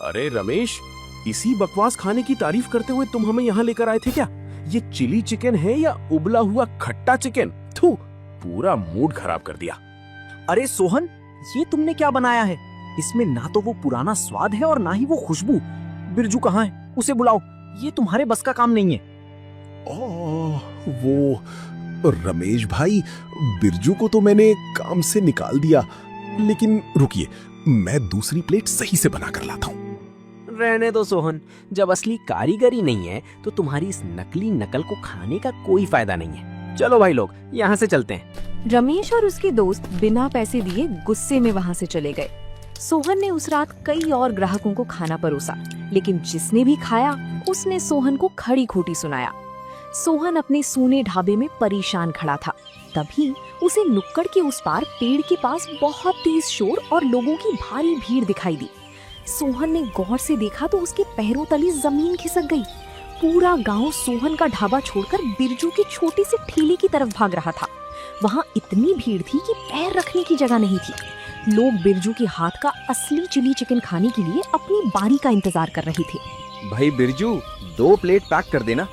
अरे रमेश, इसी बकवास खाने की तारीफ करते हुए तुम हमें यहाँ लेकर आए थे क्या? ये चिली चिकन है या उबला हुआ खट्टा चिकन? थू, पूरा मूड खराब कर दिया। अरे सोहन, ये तुमने क्या बनाया है? इसमें ना तो वो पुराना स्वाद है और ना ही वो खुशबू। बिरजू कहाँ है? उसे बुलाओ, ये तुम्हारे बस का काम नहीं है। वो रमेश भाई, बिरजू को तो मैंने काम से निकाल दिया, लेकिन रुकिए, मैं दूसरी प्लेट सही से बना कर लाता हूँ। रहने दो सोहन, जब असली कारीगरी नहीं है तो तुम्हारी इस नकली नकल को खाने का कोई फायदा नहीं है। चलो भाई लोग, यहाँ से चलते हैं। रमेश और उसके दोस्त बिना पैसे दिए गुस्से में वहाँ से चले गए। सोहन ने उस रात कई और ग्राहकों को खाना परोसा, लेकिन जिसने भी खाया उसने सोहन को खड़ी खोटी सुनाया। सोहन अपने सूने ढाबे में परेशान खड़ा था। तभी उसे नुक्कड़ के उस पार पेड़ के पास बहुत तेज शोर और लोगों की भारी भीड़ दिखाई दी। सोहन ने गौर से देखा तो उसके पैरों तले जमीन खिसक गई। पूरा गांव सोहन का ढाबा छोड़कर बिरजू के छोटे से ठेले की तरफ भाग रहा था। वहां इतनी भीड़ थी कि पैर रखने की जगह नहीं थी। लोग बिरजू के हाथ का असली चिली चिकन खाने के लिए अपनी बारी का इंतजार कर रहे थे। भाई बिरजू, 2 प्लेट पैक कर देना।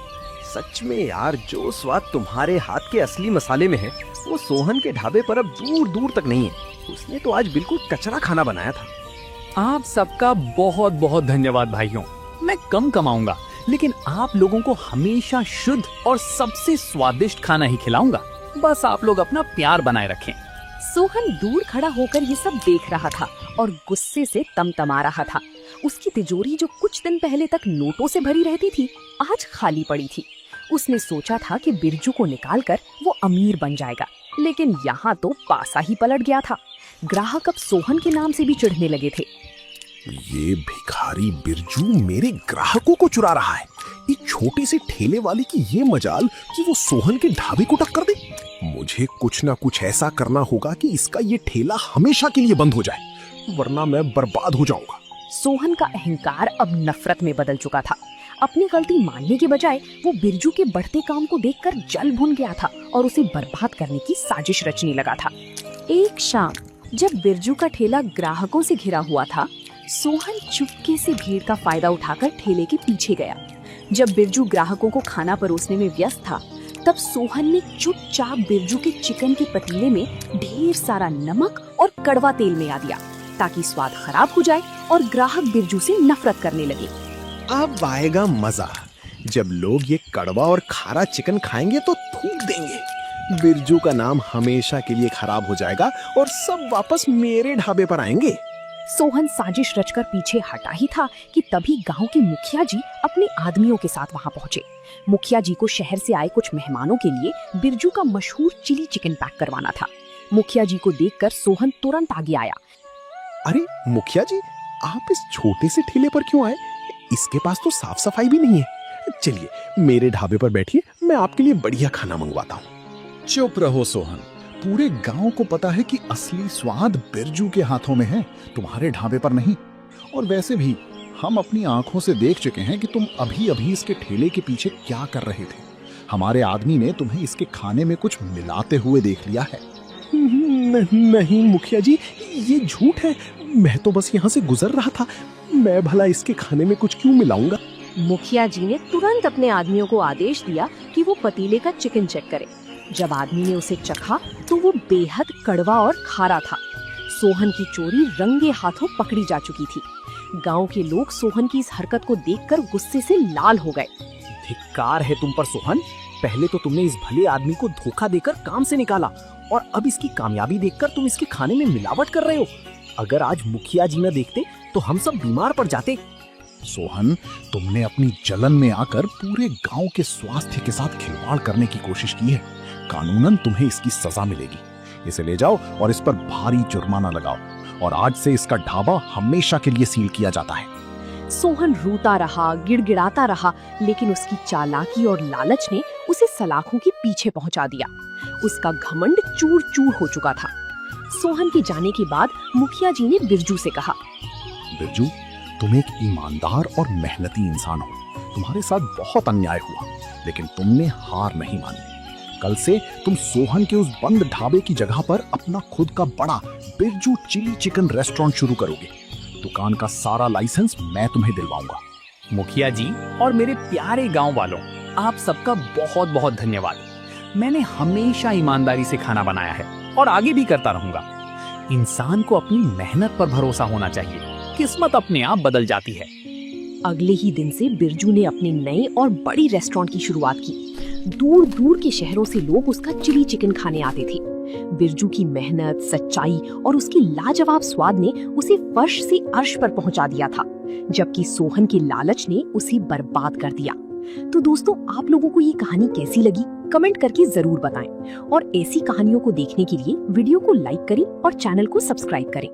सच में यार, जो स्वाद तुम्हारे हाथ के असली मसाले में है वो सोहन के ढाबे पर अब दूर दूर तक नहीं है। उसने तो आज बिल्कुल कचरा खाना बनाया था। आप सबका बहुत बहुत धन्यवाद भाइयों। मैं कम कमाऊंगा, लेकिन आप लोगों को हमेशा शुद्ध और सबसे स्वादिष्ट खाना ही खिलाऊंगा। बस आप लोग अपना प्यार बनाए रखें। सोहन दूर खड़ा होकर ये सब देख रहा था और गुस्से से तमतमा रहा था। उसकी तिजोरी जो कुछ दिन पहले तक नोटों से भरी रहती थी, आज खाली पड़ी थी। उसने सोचा था कि बिरजू को निकालकर वो अमीर बन जाएगा, लेकिन यहाँ तो पासा ही पलट गया था। ग्राहक अब सोहन के नाम से भी चिढ़ने लगे थे। ये भिखारी बिरजू मेरे ग्राहकों को चुरा रहा है। एक छोटे से ठेले वाले की ये मजाल कि वो सोहन के ढाबे को टक्कर दे। मुझे कुछ ना कुछ ऐसा करना होगा कि इसका ये ठेला हमेशा के लिए बंद हो जाए, वरना मैं बर्बाद हो जाऊंगा। सोहन का अहंकार अब नफरत में बदल चुका था। अपनी गलती मानने के बजाय वो बिरजू के बढ़ते काम को देखकर जल भुन गया था और उसे बर्बाद करने की साजिश रचने लगा था। एक शाम जब बिरजू का ठेला ग्राहकों से घिरा हुआ था, सोहन चुपके से भीड़ का फायदा उठाकर ठेले के पीछे गया। जब बिरजू ग्राहकों को खाना परोसने में व्यस्त था, तब सोहन ने चुपचाप बिरजू के चिकन के पतीले में ढेर सारा नमक और कड़वा तेल मिला दिया, ताकि स्वाद खराब हो जाए और ग्राहक बिरजू से नफरत करने लगे। अब आएगा मजा। जब लोग ये कड़वा और खारा चिकन खाएंगे तो थूक देंगे। बिरजू का नाम हमेशा के लिए खराब हो जाएगा और सब वापस मेरे ढाबे पर आएंगे। सोहन साजिश रचकर पीछे हटा ही था कि तभी गांव के मुखिया जी अपने आदमियों के साथ वहां पहुंचे। मुखिया जी को शहर से आए कुछ मेहमानों के लिए बिरजू का मशहूर चिली चिकन पैक करवाना था। मुखिया जी को देखकर सोहन तुरंत आगे आया। अरे मुखिया जी, आप इस छोटे से ठेले पर क्यों आए? इसके पास तो साफ सफाई भी नहीं है। चलिए मेरे ढाबे पर बैठिए, मैं आपके लिए बढ़िया खाना मंगवाता हूँ। चुप रहो सोहन, पूरे गांव को पता है कि असली स्वाद बिरजू के हाथों में है, तुम्हारे ढाबे पर नहीं। और वैसे भी हम अपनी आंखों से देख चुके हैं कि तुम अभी अभी इसके ठेले के पीछे क्या कर रहे थे। हमारे आदमी ने तुम्हें इसके खाने में कुछ मिलाते हुए देख लिया है। नहीं मुखिया जी, ये झूठ है। मैं तो बस यहाँ से गुजर रहा था। मैं भला इसके खाने में कुछ क्यों मिलाऊंगा? मुखिया जी ने तुरंत अपने आदमियों को आदेश दिया कि वो पतीले का चिकन चेक करें। जब आदमी ने उसे चखा तो वो बेहद कड़वा और खारा था। सोहन की चोरी रंगे हाथों पकड़ी जा चुकी थी। गांव के लोग सोहन की इस हरकत को देखकर गुस्से से लाल हो गए। धिक्कार है तुम पर सोहन। पहले तो तुमने इस भले आदमी को धोखा देकर काम से निकाला और अब इसकी कामयाबी देखकर तुम इसके खाने में मिलावट कर रहे हो। अगर आज मुखिया जी न देखते तो हम सब बीमार पड़ जाते। सोहन, तुमने अपनी जलन में आकर पूरे गांव के स्वास्थ्य के साथ खिलवाड़ करने की कोशिश की है। कानूनन तुम्हें इसकी सजा मिलेगी। इसे ले जाओ और इस पर भारी जुर्माना लगाओ और आज से इसका ढाबा हमेशा के लिए सील किया जाता है। सोहन रोता रहा, गिड़गिड़ाता रहा, लेकिन उसकी चालाकी और लालच ने उसे सलाखों के पीछे पहुंचा दिया। उसका घमंड चूर चूर हो चुका था। सोहन के जाने के बाद मुखिया जी ने बिरजू से कहा, बिरजू, तुम एक ईमानदार और मेहनती इंसान हो। तुम्हारे साथ बहुत अन्याय हुआ, लेकिन तुमने हार नहीं मानी। कल से तुम सोहन के उस बंद ढाबे की जगह पर अपना खुद का बड़ा बिरजू चिली चिकन रेस्टोरेंट शुरू करोगे। दुकान का सारा लाइसेंस मैं तुम्हें दिलवाऊंगा। मुखिया जी और मेरे प्यारे गांव वालों, आप सबका बहुत बहुत धन्यवाद। मैंने हमेशा ईमानदारी से खाना बनाया है और आगे भी करता रहूंगा। इंसान को अपनी मेहनत पर भरोसा होना चाहिए, किस्मत अपने आप बदल जाती है। अगले ही दिन से बिरजू ने अपने नए और बड़ी रेस्टोरेंट की शुरुआत की। दूर दूर के शहरों से लोग उसका चिली चिकन खाने आते थे। बिरजू की मेहनत, सच्चाई और उसकी लाजवाब स्वाद ने उसे फर्श से अर्श पर पहुंचा दिया था, जबकि सोहन के लालच ने उसे बर्बाद कर दिया। तो दोस्तों, आप लोगों को ये कहानी कैसी लगी कमेंट करके जरूर बताएं और ऐसी कहानियों को देखने के लिए वीडियो को लाइक करें और चैनल को सब्सक्राइब करें।